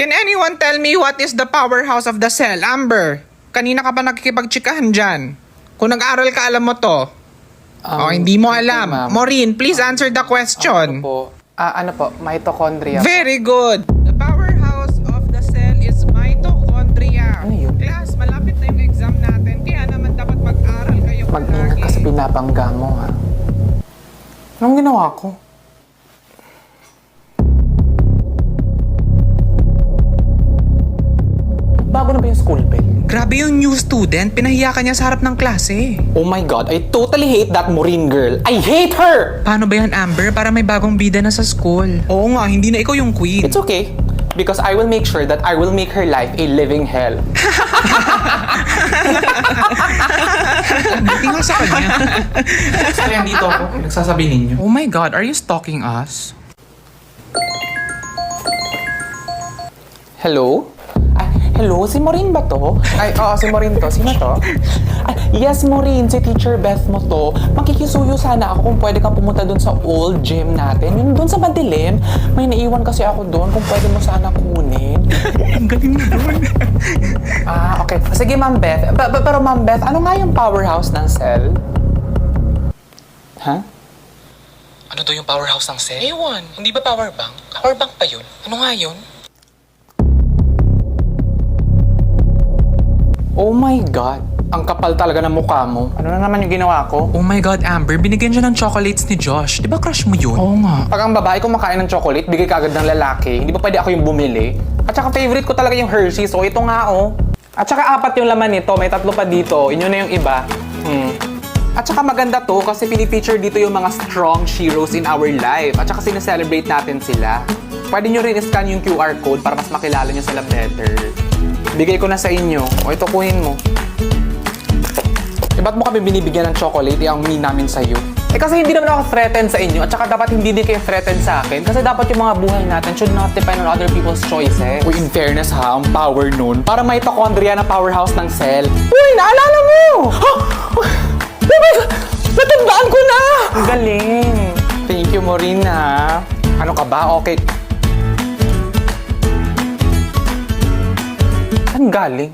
Can anyone tell me what is the powerhouse of the cell? Amber, kanina ka pa nakikipagtsikahan dyan. Kung nag-aaral ka, alam mo to. Hindi mo alam. ma'am. Maureen, please answer the question. Ano po? Mitochondria. Very good. The powerhouse of the cell is mitochondria. Ano yun? Class, malapit na yung exam natin. Kaya naman dapat mag-aral kayo Mag-ingat kasi pinapangga mo, ha? Anong ginawa ko? Bago na ba yung school bell? Grabe yung new student. Pinahiya ka niya sa harap ng klase. Oh my God, I totally hate that Maureen girl. I hate her! Paano ba yan, Amber? Para may bagong bida na sa school. Oo nga, hindi na ikaw yung queen. It's okay. Because I will make sure that I will make her life a living hell. Buti nga sa kanya. Kaya dito ako, nagsasabi ninyo. Oh my God, are you stalking us? Hello? Hello? Si Maureen ba to? Oo, si Maureen to. Sino to? Yes, Maureen. Si Teacher Beth mo to. Makikisuyo sana ako kung pwede kang pumunta dun sa old gym natin. Yung dun sa madilim. May naiwan kasi ako dun kung pwede mo sana kunin. Ang galing na doon. Okay. Sige, Ma'am Beth. Pero Ma'am Beth, ano nga yung powerhouse ng cell? Ha? Ano to yung powerhouse ng cell? Ewan, hindi ba power bank? Power bank pa yun? Ano nga yun? Oh my God. Ang kapal talaga ng mukha mo. Ano na naman yung ginawa ko? Oh my God, Amber, binigyan siya ng chocolates ni Josh. Di ba crush mo yun? Oo nga. Pag ang babae kumakain ng chocolate, bigay ka agad ng lalaki. Hindi ba pwede ako yung bumili? At saka favorite ko talaga yung Hershey's. So ito nga oh. At saka 4 yung laman nito. May 3 pa dito. Inyo na yung iba. At saka maganda to kasi pinifeature dito yung mga strong sheroes in our life. At saka sineselebrate natin sila. Pwede nyo rin i-scan yung QR code para mas makilala nyo sila better. Bigay ko na sa inyo. O ito, kunin mo. Ba't mo kami binibigyan ng chocolate? Ang mean namin sa'yo. Kasi hindi naman ako threatened sa inyo. At saka dapat hindi din kayo threatened sa akin. Kasi dapat yung mga buhay natin should not depend on other people's choices. Uy, in fairness ha, ang power nun. Para mitochondria na powerhouse ng cell. Uy, naalala mo! Oh my God! Natandaan ko na! Ang galing! Thank you, Maureen ha. Ano ka ba? Okay. Ang galing.